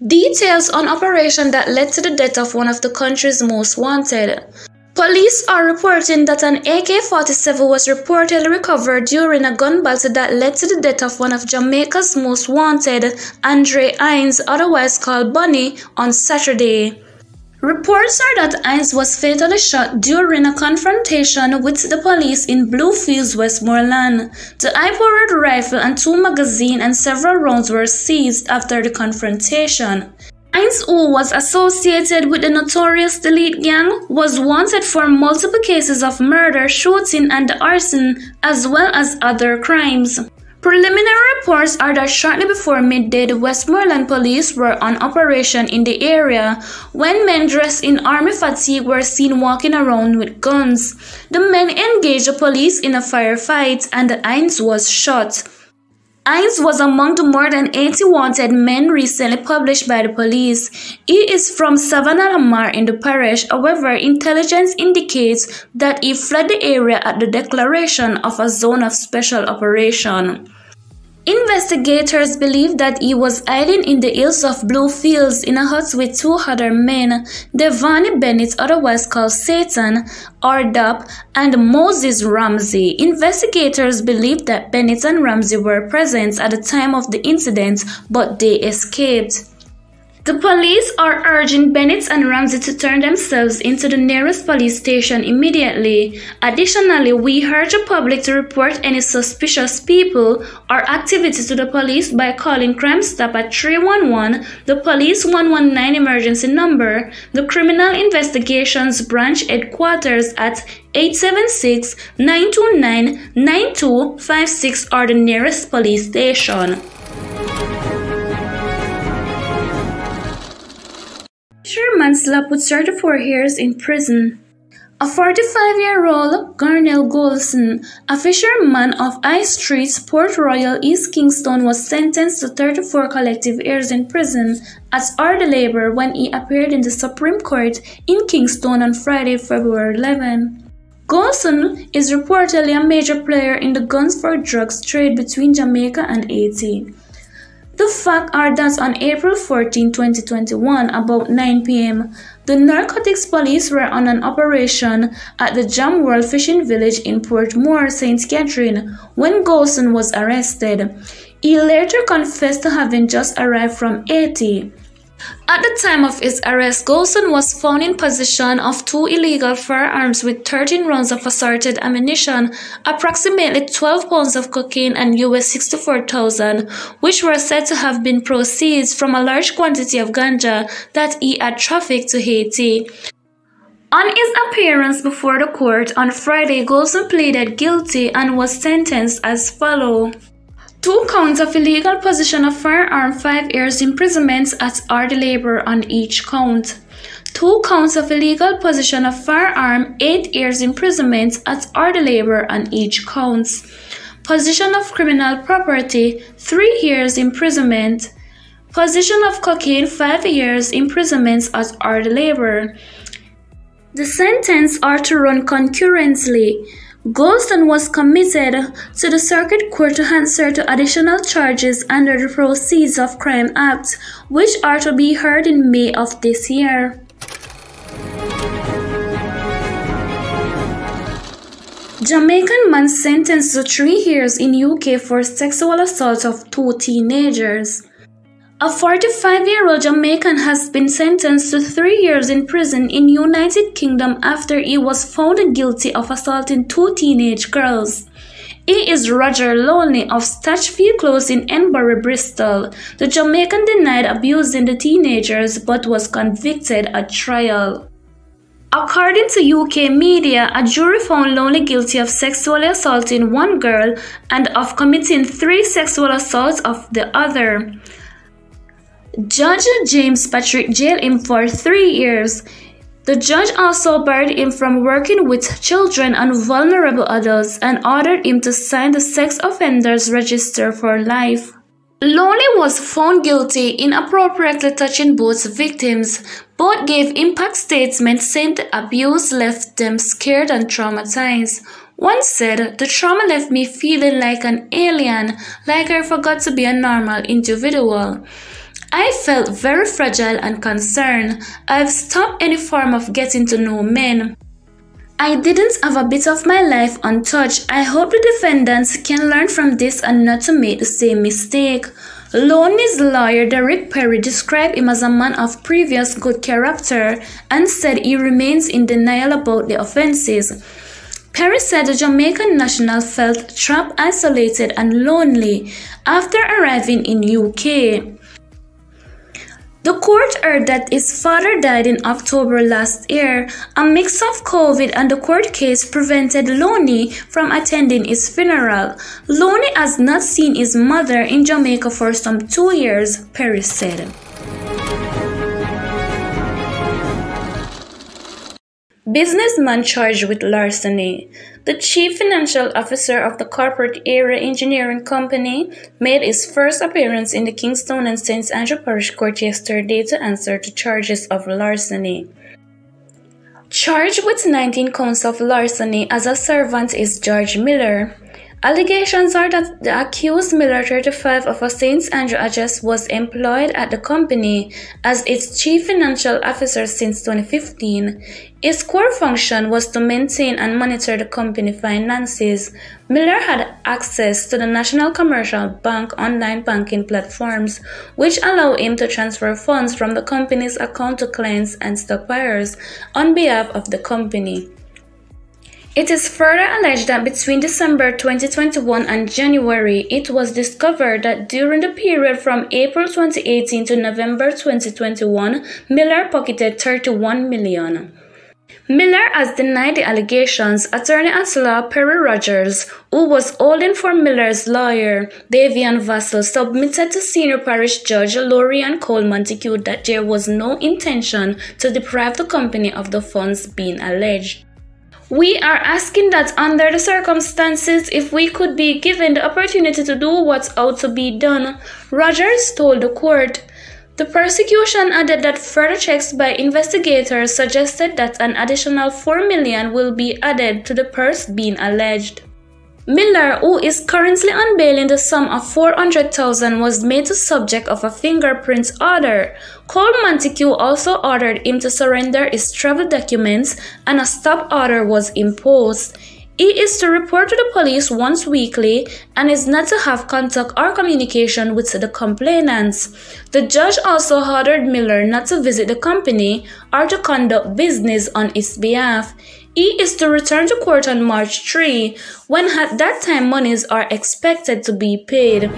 Details on operation that led to the death of one of the country's most wanted. Police are reporting that an AK-47 was reportedly recovered during a gun battle that led to the death of one of Jamaica's most wanted, Andre Hines, otherwise called Bunny, on Saturday. Reports are that Hines was fatally shot during a confrontation with the police in Bluefields, Westmoreland. The high-powered rifle and 2 magazines and several rounds were seized after the confrontation. Hines, who was associated with the notorious Delete Gang, was wanted for multiple cases of murder, shooting, and arson, as well as other crimes. Preliminary reports are that shortly before midday, the Westmoreland police were on operation in the area when men dressed in army fatigue were seen walking around with guns. The men engaged the police in a firefight and Hines was shot. Hines was among the more than 80 wanted men recently published by the police. He is from Savannah Lamar in the parish. However, intelligence indicates that he fled the area at the declaration of a zone of special operation. Investigators believe that he was hiding in the hills of Bluefields in a hut with 2 other men, Devani Bennett, otherwise called Satan, or Dap, and Moses Ramsey. Investigators believe that Bennett and Ramsey were present at the time of the incident, but they escaped. The police are urging Bennett and Ramsey to turn themselves into the nearest police station immediately. Additionally, we urge the public to report any suspicious people or activity to the police by calling Crime Stop at 311, the Police 119 emergency number, the Criminal Investigations Branch headquarters at 876-929-9256 or the nearest police station. Fisherman slapped with 34 years in prison. A 45-year-old Garnell Golson, a fisherman of High Street, Port Royal, East Kingston, was sentenced to 34 collective years in prison as hard labor when he appeared in the Supreme Court in Kingston on Friday, February 11. Golson is reportedly a major player in the guns for drugs trade between Jamaica and Haiti. The facts are that on April 14, 2021, about 9 p.m., the narcotics police were on an operation at the Jam World Fishing Village in Portmore, St. Catherine, when Golson was arrested. He later confessed to having just arrived from Haiti. At the time of his arrest, Golson was found in possession of 2 illegal firearms with 13 rounds of assorted ammunition, approximately 12 pounds of cocaine and US $64,000, which were said to have been proceeds from a large quantity of ganja that he had trafficked to Haiti. On his appearance before the court on Friday, Golson pleaded guilty and was sentenced as follows. 2 counts of illegal possession of firearm, 5 years imprisonment at hard labor on each count. 2 counts of illegal possession of firearm, 8 years imprisonment at hard labor on each count. Possession of criminal property, 3 years imprisonment. Possession of cocaine, 5 years imprisonment at hard labor. The sentences are to run concurrently. Golson was committed to the circuit court to answer to additional charges under the Proceeds of Crime Act, which are to be heard in May of this year. Jamaican man sentenced to 3 years in UK for sexual assault of 2 teenagers. A 45-year-old Jamaican has been sentenced to 3 years in prison in United Kingdom after he was found guilty of assaulting 2 teenage girls. He is Roger Loney of Stachfield Close in Enbury, Bristol. The Jamaican denied abusing the teenagers but was convicted at trial. According to UK media, a jury found Loney guilty of sexually assaulting 1 girl and of committing 3 sexual assaults of the other. Judge James Patrick jailed him for 3 years. The judge also barred him from working with children and vulnerable adults and ordered him to sign the sex offenders register for life. Loney was found guilty inappropriately touching both victims. Both gave impact statements saying the abuse left them scared and traumatized. One said, "The trauma left me feeling like an alien, like I forgot to be a normal individual." I felt very fragile and concerned. I've stopped any form of getting to know men. I didn't have a bit of my life untouched. I hope the defendants can learn from this and not to make the same mistake. Loney's lawyer Derek Perry described him as a man of previous good character and said he remains in denial about the offenses. Perry said the Jamaican national felt trapped, isolated and lonely after arriving in UK. The court heard that his father died in October last year. A mix of COVID and the court case prevented Loney from attending his funeral. Loney has not seen his mother in Jamaica for some 2 years, Perry said. Businessman charged with larceny. The chief financial officer of the corporate area engineering company made his first appearance in the Kingston and St. Andrew Parish Court yesterday to answer to charges of larceny. Charged with 19 counts of larceny as a servant is George Miller. Allegations are that the accused Miller, 35, of a St. Andrew address was employed at the company as its chief financial officer since 2015. His core function was to maintain and monitor the company finances. Miller had access to the National Commercial Bank online banking platforms, which allow him to transfer funds from the company's account to clients and stock buyers on behalf of the company. It is further alleged that between December 2021 and January, it was discovered that during the period from April 2018 to November 2021, Miller pocketed $31 million. Miller has denied the allegations. Attorney at law Perry Rogers, who was holding for Miller's lawyer, Davian Vassell, submitted to Senior Parish Judge Lorian Cole Montague that there was no intention to deprive the company of the funds being alleged. We are asking that under the circumstances, if we could be given the opportunity to do what's ought to be done, Rogers told the court. The prosecution added that further checks by investigators suggested that an additional $4 million will be added to the purse being alleged. Miller, who is currently on bail in the sum of $400,000, was made the subject of a fingerprint order. Cole Montague also ordered him to surrender his travel documents, and a stop order was imposed. He is to report to the police once weekly and is not to have contact or communication with the complainants. The judge also ordered Miller not to visit the company or to conduct business on his behalf. He is to return to court on March 3, when at that time monies are expected to be paid.